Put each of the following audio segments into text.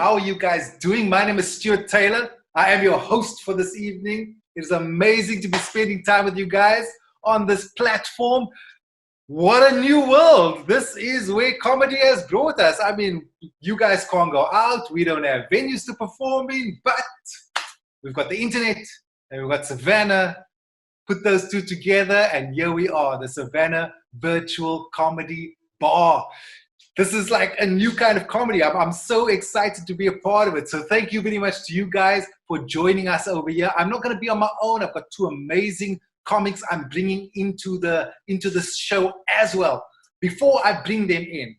How are you guys doing? My name is Stuart Taylor. I am your host for this evening. It is amazing to be spending time with you guys on this platform. What a new world. This is where comedy has brought us. I mean, you guys can't go out. We don't have venues to perform in, but we've got the internet and we've got Savanna, put those two together, and here we are, the Savanna Virtual Comedy Bar. This is like a new kind of comedy. I'm so excited to be a part of it. So thank you very much to you guys for joining us over here. I'm not going to be on my own. I've got two amazing comics I'm bringing into this show as well. Before I bring them in,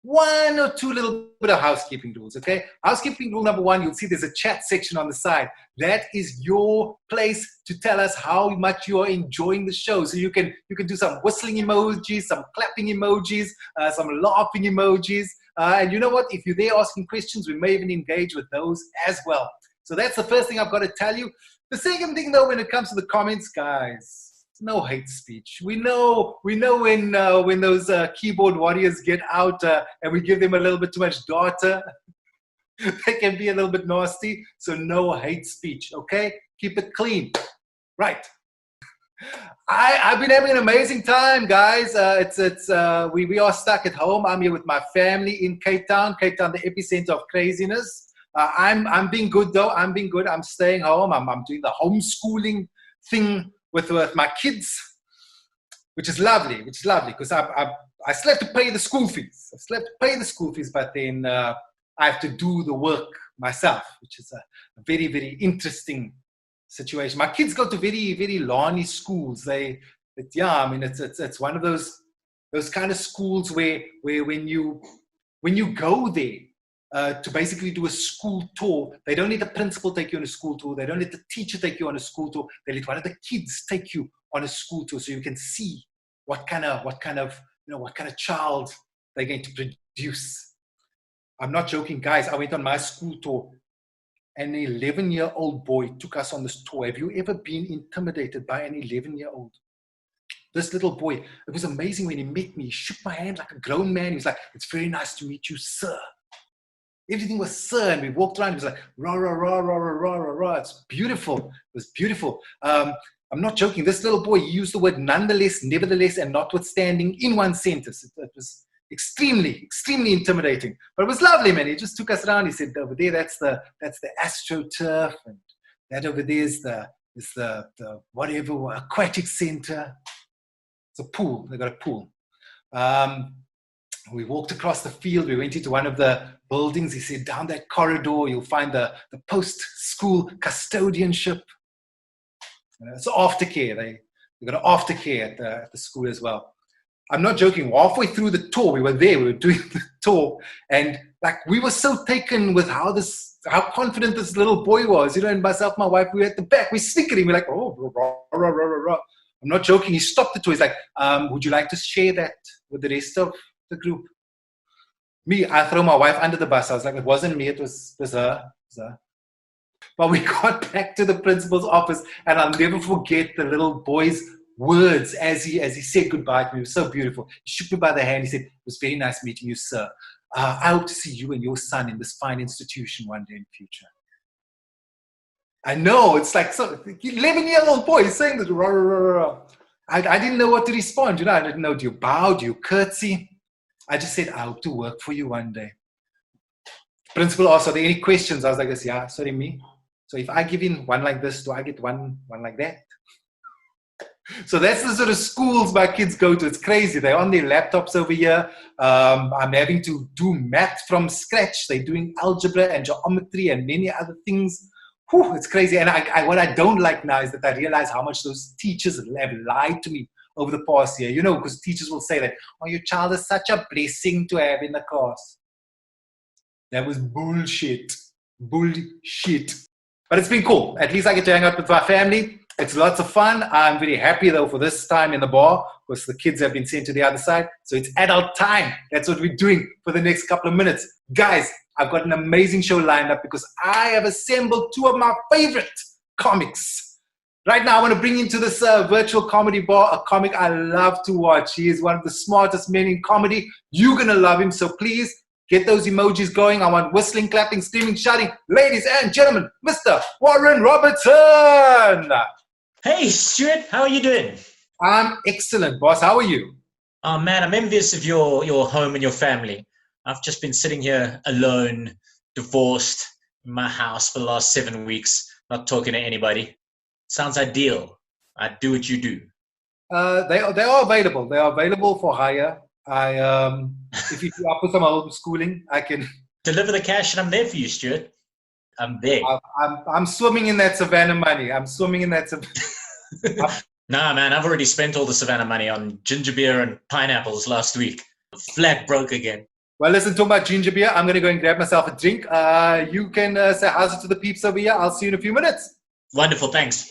one or two little bit of housekeeping rules, okay? Housekeeping rule number one, you'll see there's a chat section on the side. That is your place to tell us how much you are enjoying the show. So you can do some whistling emojis, some clapping emojis, some laughing emojis. And you know what? If you're there asking questions, we may even engage with those as well. So that's the first thing I've got to tell you. The second thing, though, when it comes to the comments, guys, no hate speech. We know when those keyboard warriors get out and we give them a little bit too much data, they can be a little bit nasty. So no hate speech, okay? Keep it clean. Right. I've been having an amazing time, guys. We are stuck at home. I'm here with my family in Cape Town, the epicenter of craziness. I'm being good, though. I'm being good. I'm staying home. I'm doing the homeschooling thing with my kids, which is lovely because I still have to pay the school fees. But then I have to do the work myself, which is a very, very interesting situation. My kids go to very, very Lani schools. It's one of those kind of schools where when you go there to basically do a school tour, they don't let the principal take you on a school tour. They don't let the teacher take you on a school tour. They let one of the kids take you on a school tour so you can see what kind of child they're going to produce. I'm not joking, guys. I went on my school tour. An 11-year-old boy took us on this tour. Have you ever been intimidated by an 11-year-old? This little boy, it was amazing when he met me. He shook my hand like a grown man. He was like, "It's very nice to meet you, sir." Everything was sir, and we walked around. He was like, "Rah, rah, rah, rah, rah, rah, rah, rah." It's beautiful. It was beautiful. I'm not joking. This little boy used the word nonetheless, nevertheless, and notwithstanding in one sentence. It was extremely, extremely intimidating. But it was lovely, man. He just took us around. He said, "Over there, that's the AstroTurf, and that over there is the whatever aquatic center. It's a pool. They got a pool." We walked across the field. We went into one of the buildings. He said, "Down that corridor, you'll find the post-school custodianship." It's aftercare. They got an aftercare at the school as well. I'm not joking. Halfway through the tour, we were doing the tour, and like we were so taken with how confident this little boy was. And myself, my wife, we were at the back. We snickering. We're like, "Oh, rah, rah, rah, rah, rah." I'm not joking. He stopped the tour. He's like, "Would you like to share that with the rest of the group?" Me, I throw my wife under the bus. I was like, "It wasn't me. It was her. But we got back to the principal's office, and I'll never forget the little boy's words as he said goodbye to me. It was so beautiful. He shook me by the hand. He said, "It was very nice meeting you, sir. I hope to see you and your son in this fine institution one day in the future." I know, it's like 11-year-old boy saying this. Rah, rah, rah, rah. I didn't know what to respond. I didn't know, do you bow? Do you curtsy? I just said, "I hope to work for you one day." Principal asked, "Are there any questions?" I was like this, "Yeah, sorry, me. So if I give in one like this, do I get one like that?" So that's the sort of schools my kids go to. It's crazy. They're on their laptops over here. I'm having to do math from scratch. They're doing algebra and geometry and many other things. Whew, it's crazy. And what I don't like now is that I realize how much those teachers have lied to me over the past year. Because teachers will say that, "Oh, your child is such a blessing to have in the class." That was bullshit. Bullshit. But it's been cool. At least I get to hang out with my family. It's lots of fun. I'm very happy, though, for this time in the bar because the kids have been sent to the other side. So it's adult time. That's what we're doing for the next couple of minutes. Guys, I've got an amazing show lined up because I have assembled two of my favorite comics. Right now, I want to bring into this virtual comedy bar a comic I love to watch. He is one of the smartest men in comedy. You're going to love him. So please get those emojis going. I want whistling, clapping, screaming, shouting. Ladies and gentlemen, Mr. Warren Robertson. Hey, Stuart, how are you doing? I'm excellent, boss. How are you? Oh, man, I'm envious of your home and your family. I've just been sitting here alone, divorced, in my house for the last 7 weeks, not talking to anybody. Sounds ideal. I do what you do. They are available. They are available for hire. If you offer some homeschooling, I can. Deliver the cash and I'm there for you, Stuart. I'm there. I'm swimming in that Savanna money. I'm swimming in that. Nah, man, I've already spent all the Savanna money on ginger beer and pineapples last week. Flat broke again. Well, listen, talking about ginger beer, I'm going to go and grab myself a drink. You can say how's it to the peeps over here. I'll see you in a few minutes. Wonderful, thanks.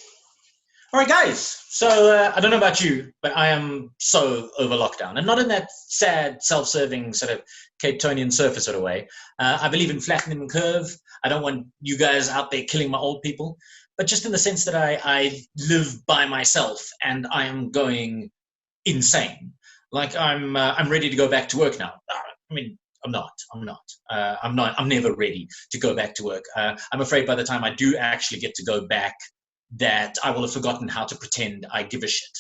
All right, guys. So I don't know about you, but I am so over lockdown. And not in that sad, self-serving sort of Cape Tonian surfer sort of way. I believe in flattening the curve. I don't want you guys out there killing my old people. But just in the sense that I live by myself and I am going insane. Like I'm ready to go back to work now. I mean, I'm not. I'm never ready to go back to work. I'm afraid by the time I do actually get to go back, that I will have forgotten how to pretend I give a shit.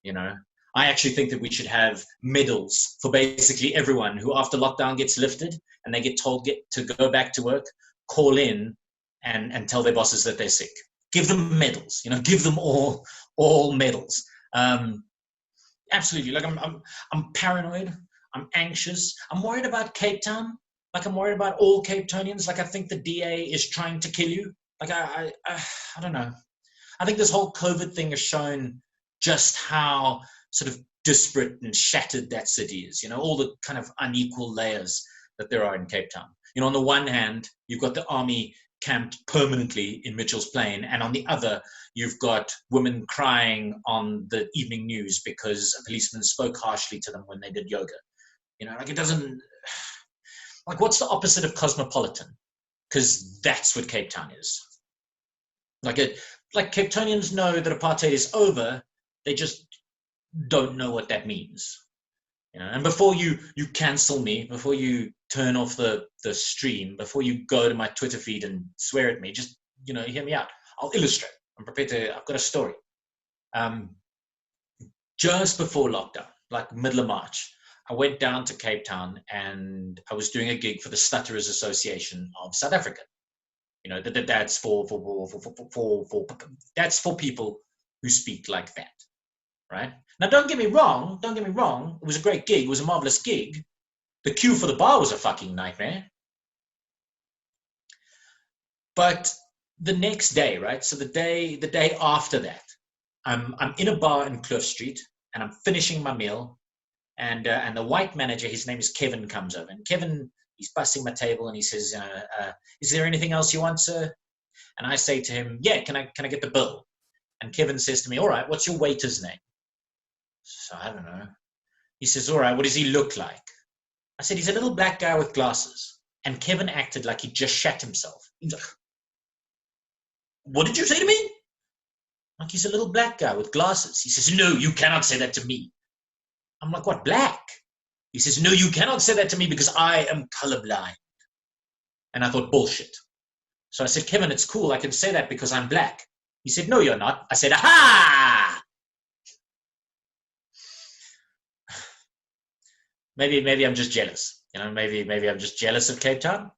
You know, I actually think that we should have medals for basically everyone who, after lockdown gets lifted and they get told to go back to work, call in and tell their bosses that they're sick. Give them medals. You know, give them all medals. Absolutely. Like I'm paranoid. I'm anxious. I'm worried about Cape Town. Like I'm worried about all Cape Townians. Like I think the DA is trying to kill you. Like I don't know. I think this whole COVID thing has shown just how sort of disparate and shattered that city is. You know, all the kind of unequal layers that there are in Cape Town. You know, on the one hand, you've got the army camped permanently in Mitchell's Plain, and on the other, you've got women crying on the evening news because a policeman spoke harshly to them when they did yoga. You know, like it doesn't, like what's the opposite of cosmopolitan? Because that's what Cape Town is. Like Cape Townians know that apartheid is over, they just don't know what that means. You know, and before you cancel me, before you turn off the stream, before you go to my Twitter feed and swear at me, just, you know, hear me out. I'll illustrate. I'm prepared to, I've got a story. Just before lockdown, like middle of March, I went down to Cape Town and I was doing a gig for the Stutterers Association of South Africa. You know, that's for that's for people who speak like that, right? Now, don't get me wrong. It was a great gig. It was a marvelous gig. The queue for the bar was a fucking nightmare. But the next day, right? So the day after that, I'm in a bar in Cliff Street and I'm finishing my meal, and the white manager, his name is Kevin, comes over, and Kevin, he's bussing my table and he says, is there anything else you want, sir? And I say to him, yeah, can I get the bill? And Kevin says to me, all right, what's your waiter's name? So I don't know. He says, all right, what does he look like? I said, he's a little black guy with glasses. And Kevin acted like he just shat himself. He's like, what did you say to me? Like, he's a little black guy with glasses. He says, no, you cannot say that to me. I'm like, what, black? He says, no, you cannot say that to me because I am colorblind. And I thought, bullshit. So I said, Kevin, it's cool. I can say that because I'm black. He said, no, you're not. I said, aha! Maybe I'm just jealous. You know, maybe I'm just jealous of Cape Town.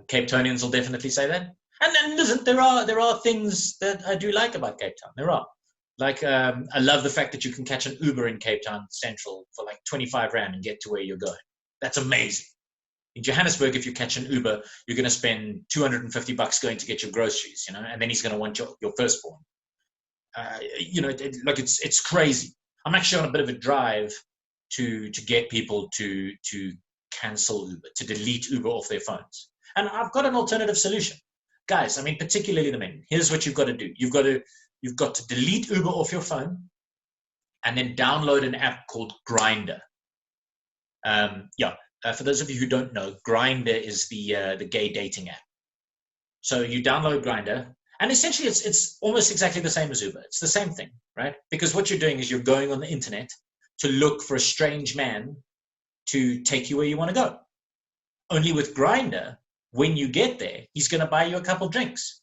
Cape Townians will definitely say that. And then listen, there are things that I do like about Cape Town. There are. Like, I love the fact that you can catch an Uber in Cape Town Central for like 25 Rand and get to where you're going. That's amazing. In Johannesburg, if you catch an Uber, you're going to spend $250 going to get your groceries, you know, and then he's going to want your firstborn. You know, it's crazy. I'm actually on a bit of a drive to get people to cancel Uber, to delete Uber off their phones. And I've got an alternative solution. Guys, I mean, particularly the men, here's what you've got to do. You've got to delete Uber off your phone and then download an app called Grindr. For those of you who don't know, Grindr is the gay dating app. So you download Grindr, and essentially it's almost exactly the same as Uber. It's the same thing, right? Because what you're doing is you're going on the internet to look for a strange man to take you where you want to go. Only with Grindr, when you get there, he's going to buy you a couple drinks.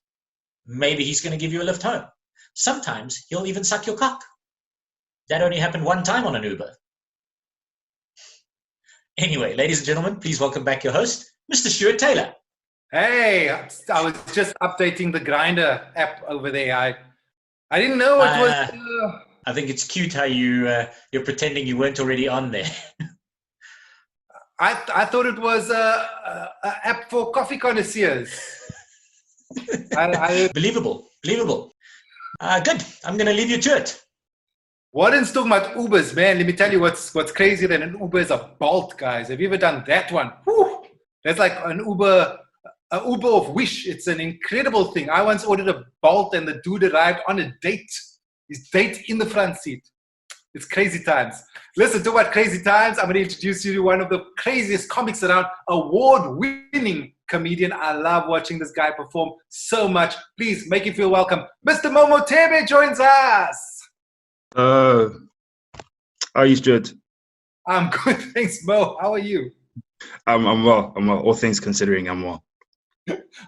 Maybe he's going to give you a lift home. Sometimes he'll even suck your cock. That only happened one time on an Uber. Anyway, ladies and gentlemen, please welcome back your host, Mr. Stuart Taylor. Hey, I was just updating the Grindr app over there. I didn't know it was. Uh, I think it's cute how you're pretending you weren't already on there. I thought it was a app for coffee connoisseurs. I Believable, believable. Good. I'm going to leave you to it. Warren's talking about Ubers, man. Let me tell you what's crazier than an Uber is a Bolt, guys. Have you ever done that one? Whew. That's like an Uber of Wish. It's an incredible thing. I once ordered a Bolt and the dude arrived on a date. His date in the front seat. It's crazy times. Listen, talk about crazy times. I'm going to introduce you to one of the craziest comics around, award-winning comedian. I love watching this guy perform so much. Please make him feel welcome. Mr. Momo Tebe joins us. How are you, Stuart? I'm good, thanks, Mo. How are you? I'm well. I'm well. All things considering, I'm well.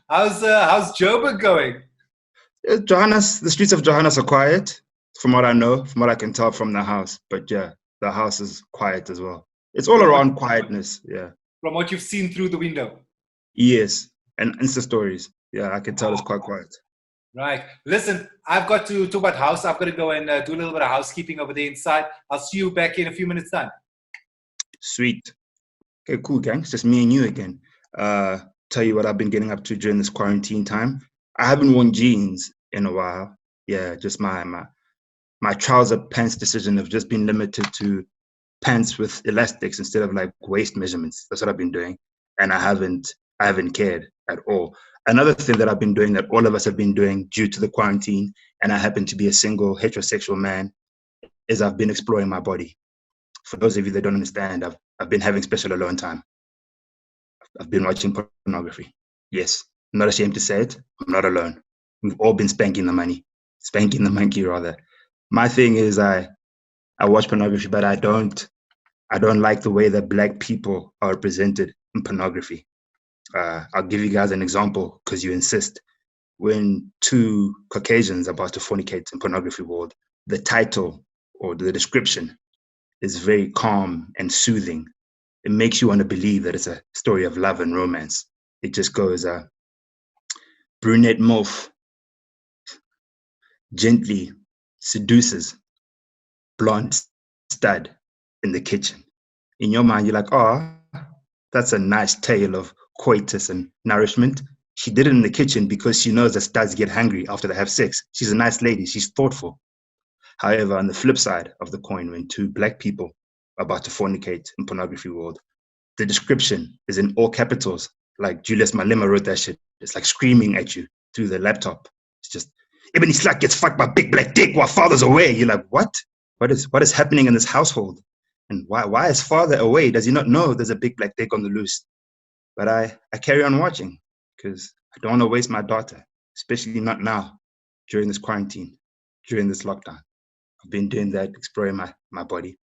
How's Joburg going? The streets of Johannes are quiet, from what I know, from what I can tell from the house. But yeah, the house is quiet as well. It's all around quietness. Yeah. From what you've seen through the window. Yes, and Insta stories. Yeah, I can tell it's quite quiet. Right. Listen, I've got to talk about house. I've got to go and do a little bit of housekeeping over there inside. I'll see you back in a few minutes time. Sweet. Okay, cool, gang. It's just me and you again. Tell you what I've been getting up to during this quarantine time. I haven't worn jeans in a while. Yeah, just my trouser pants decision have just been limited to pants with elastics instead of like waist measurements. That's what I've been doing, and I haven't cared at all. Another thing that I've been doing that all of us have been doing due to the quarantine, and I happen to be a single heterosexual man, is I've been exploring my body. For those of you that don't understand, I've been having special alone time. I've been watching pornography. Yes, I'm not ashamed to say it. I'm not alone. We've all been spanking the monkey rather. My thing is I watch pornography, but I don't like the way that Black people are represented in pornography. I'll give you guys an example because you insist. When two Caucasians are about to fornicate in pornography world, the title or the description is very calm and soothing. It makes you want to believe that it's a story of love and romance. It just goes, brunette MILF gently seduces blonde stud in the kitchen. In your mind, you're like, oh, that's a nice tale of coitus and nourishment. She did it in the kitchen because she knows that studs get hungry after they have sex. She's a nice lady. She's thoughtful. However, on the flip side of the coin, when two Black people are about to fornicate in pornography world, the description is in all capitals. Like Julius Malema wrote that shit. It's like screaming at you through the laptop. It's just, Ebony Slack gets fucked by big black dick while father's away. You're like, what? What is happening in this household? And why is father away? Does he not know there's a big black dick on the loose? But I carry on watching because I don't want to waste my data, especially not now, during this quarantine, during this lockdown. I've been doing that, exploring my body.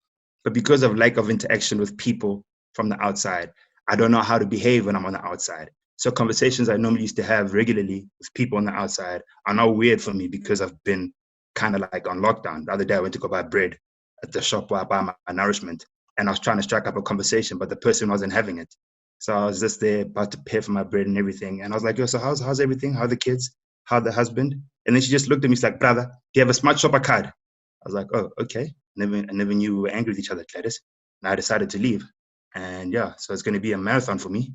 But because of lack of interaction with people from the outside, I don't know how to behave when I'm on the outside. So conversations I normally used to have regularly with people on the outside are now weird for me because I've been kind of like on lockdown. The other day I went to go buy bread at the shop where I buy my nourishment, and I was trying to strike up a conversation, but the person wasn't having it. So I was just there about to pay for my bread and everything. And I was like, yo, so how's everything? How are the kids? How the husband? And then she just looked at me, she's like, brother, do you have a smart shopper card? I was like, oh, okay. I never knew we were angry with each other, Gladys. And I decided to leave. And yeah, so it's going to be a marathon for me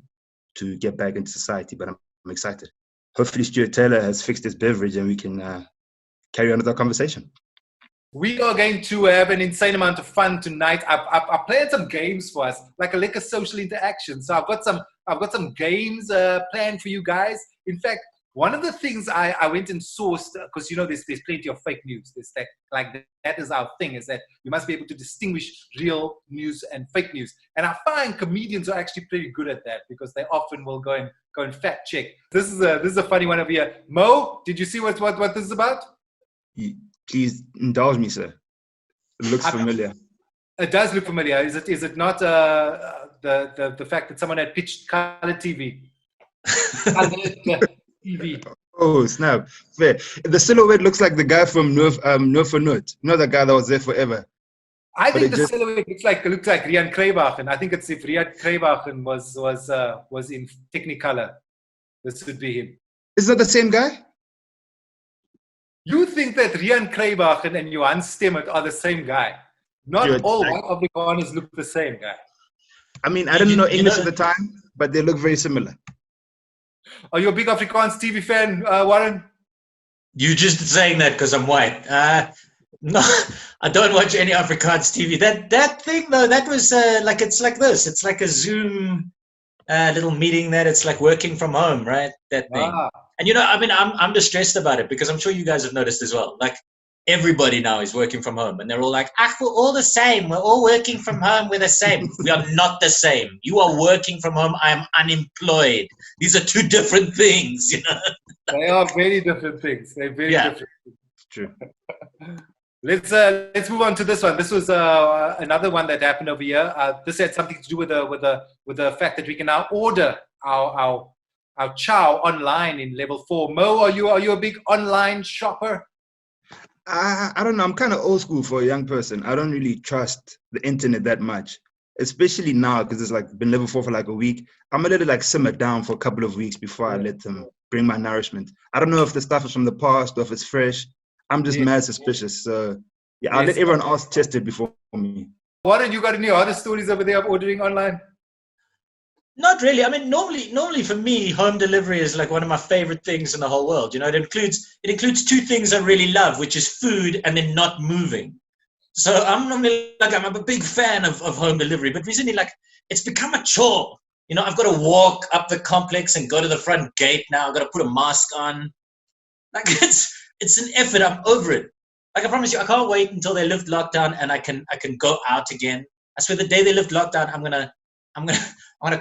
to get back into society, but I'm excited. Hopefully Stuart Taylor has fixed his beverage and we can carry on with our conversation. We are going to have an insane amount of fun tonight. I've planned some games for us, like a social interaction. So I've got some games planned for you guys. In fact, one of the things I went and sourced, because there's plenty of fake news. There's that is our thing, is that you must be able to distinguish real news and fake news. And I find comedians are actually pretty good at that because they often will go and fact check. This is a funny one over here. Mo, did you see what this is about? Please indulge me, sir. It looks familiar. It does look familiar. Is it not the fact that someone had pitched color TV? TV. Oh snap! Fair. The silhouette looks like the guy from No for Note. You know the guy that was there forever. I think the silhouette looks like Rian Kreibachen. I think it's if Rian Kreibachen was in Technicolor, this would be him. Is that the same guy? You think that Rian Kruiwagen and Johan Stemmert are the same guy. Not Stuart, all white Afrikaners look the same, guy. I mean, I didn't know English at the time, but they look very similar. Are you a big Afrikaans TV fan, Warren? You just saying that because I'm white. No, I don't watch any Afrikaans TV. That thing though, that was like, it's like this. It's like a Zoom little meeting that it's like working from home, right? That thing. And you know, I mean, I'm distressed about it because I'm sure you guys have noticed as well. Like everybody now is working from home, and they're all like, "Ah, we're all the same. We're all working from home. We're the same." We are not the same. You are working from home. I am unemployed. These are two different things. You know. They are very different things. They're very different. True. Let's move on to this one. This was another one that happened over here. This had something to do with the fact that we can now order our chow online in level 4. Mo, are you a big online shopper? I don't know. I'm kind of old school for a young person. I don't really trust the internet that much, especially now because it's like been level 4 for like a week. I'm a little like simmer down for a couple of weeks before I let them bring my nourishment. I don't know if the stuff is from the past or if it's fresh. I'm just mad suspicious. So yeah, I'll let everyone else test it before me. What have you got any other stories over there of ordering online? Not really. I mean, normally for me, home delivery is like one of my favorite things in the whole world. You know, it includes two things I really love, which is food and then not moving. So I'm normally like, I'm a big fan of home delivery, but recently, like, it's become a chore. You know, I've got to walk up the complex and go to the front gate now. I've got to put a mask on. Like, it's an effort. I'm over it. Like, I promise you, I can't wait until they lift lockdown and I can go out again. I swear, the day they lift lockdown, I'm gonna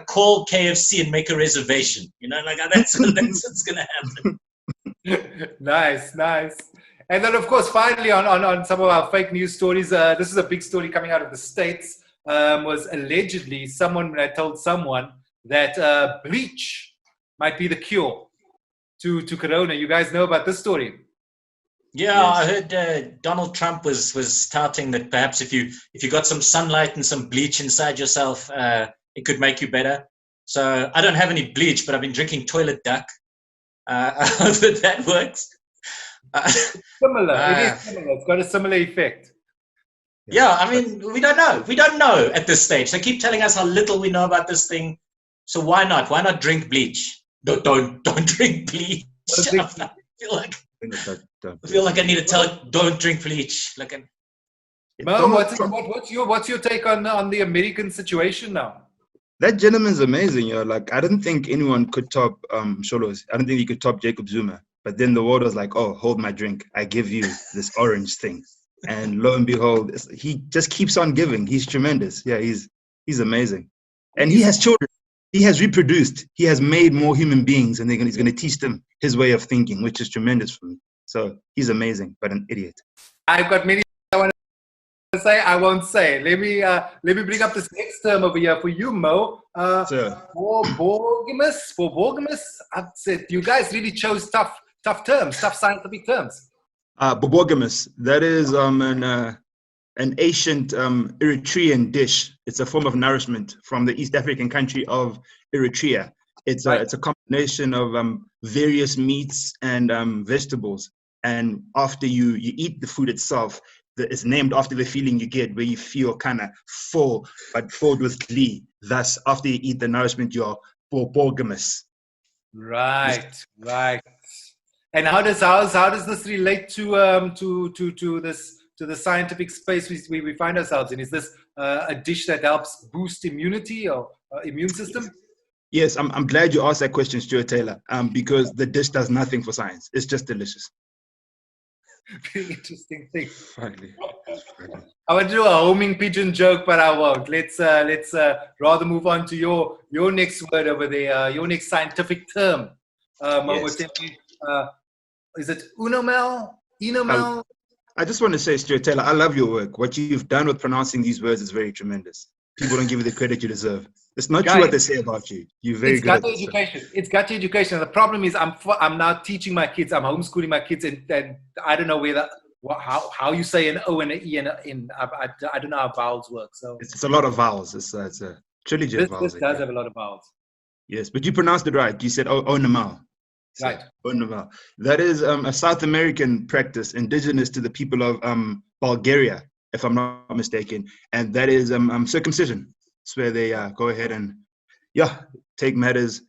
call KFC and make a reservation. You know, like that's what's gonna happen. Nice. And then, of course, finally on some of our fake news stories, this is a big story coming out of the States. Was allegedly someone had told someone that bleach might be the cure to corona. You guys know about this story? Yeah, yes. I heard Donald Trump was touting that perhaps if you got some sunlight and some bleach inside yourself, it could make you better. So I don't have any bleach, but I've been drinking toilet duck. I hope that works. Similar. It is similar. It's got a similar effect. Yeah, I mean, we don't know. We don't know at this stage. They keep telling us how little we know about this thing. So why not? Why not drink bleach? Don't drink bleach. I feel like I need to tell it, don't drink bleach. Like, Mo, what's your take on the American situation now? That gentleman's amazing, yo. Like, I didn't think anyone could top Sholos. I don't think he could top Jacob Zuma. But then the world was like, oh, hold my drink. I give you this orange thing. And lo and behold, he just keeps on giving. He's tremendous. Yeah, he's amazing. And he has children. He has reproduced. He has made more human beings, and he's going to teach them his way of thinking, which is tremendous for me. So he's amazing, but an idiot. I've got many I want to say. I won't say. Let me bring up this next term over here for you, Mo. Borborgimus. I've said you guys really chose tough terms, tough scientific terms. Borborgimus. That is an ancient Eritrean dish. It's a form of nourishment from the East African country of Eritrea. It's a combination of various meats and vegetables. And after you eat the food itself, it's named after the feeling you get where you feel kind of full, but filled with glee. Thus, after you eat the nourishment, you're borborgimus. Right. And how does this relate to the scientific space we find ourselves in? Is this a dish that helps boost immunity or immune system? Yes, I'm glad you asked that question, Stuart Taylor, because the dish does nothing for science. It's just delicious. Very interesting thing. Finally. I want to do a homing pigeon joke, but I won't. Let's rather move on to your next word over there, your next scientific term. Yes. Is it unomel? Enomel? I just want to say, Stuart Taylor, I love your work. What you've done with pronouncing these words is very tremendous. People don't give you the credit you deserve. It's not true what they say about you. You're very good at this. It's got education. The problem is I'm now teaching my kids. I'm homeschooling my kids, and I don't know how you say an O and an E and an N. I don't know how vowels work. So it's a lot of vowels. It's a trilogy of vowels. This does have a lot of vowels. Yes, but you pronounced it right. You said onamal. So, Right. Onomal. That is a South American practice indigenous to the people of Bulgaria, if I'm not mistaken. And that is circumcision. It's where they go ahead and, take matters.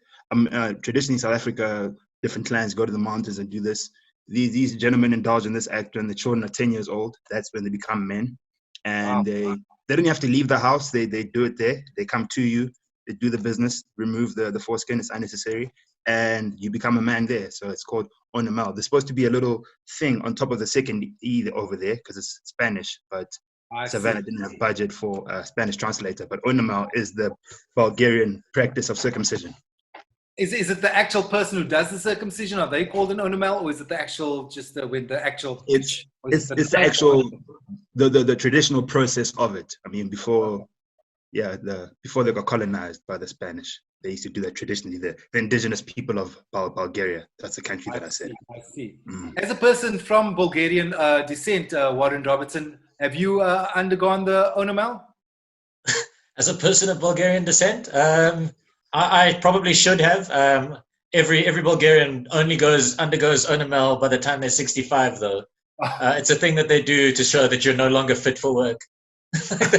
Traditionally, South Africa, different clans go to the mountains and do this. These gentlemen indulge in this act when the children are 10 years old. That's when they become men. And Wow. they don't have to leave the house. They do it there. They come to you. They do the business, remove the foreskin. It's unnecessary. And you become a man there. So it's called Onomal. There's supposed to be a little thing on top of the second E over there because it's Spanish, but I Savanna see. didn't have budget for a Spanish translator. But Onomal is the Bulgarian practice of circumcision. Is it the actual person who does the circumcision? Are they called an onomal, or is it the actual when the actual? It's the actual the traditional process of it. I mean, before they got colonized by the Spanish, they used to do that traditionally. The indigenous people of Bulgaria. That's the country that I said. I see. Mm. As a person from Bulgarian descent, Warren Robertson, have you undergone the onomal? As a person of Bulgarian descent, I probably should have. Every Bulgarian undergoes onomal by the time they're 65, though. It's a thing that they do to show that you're no longer fit for work.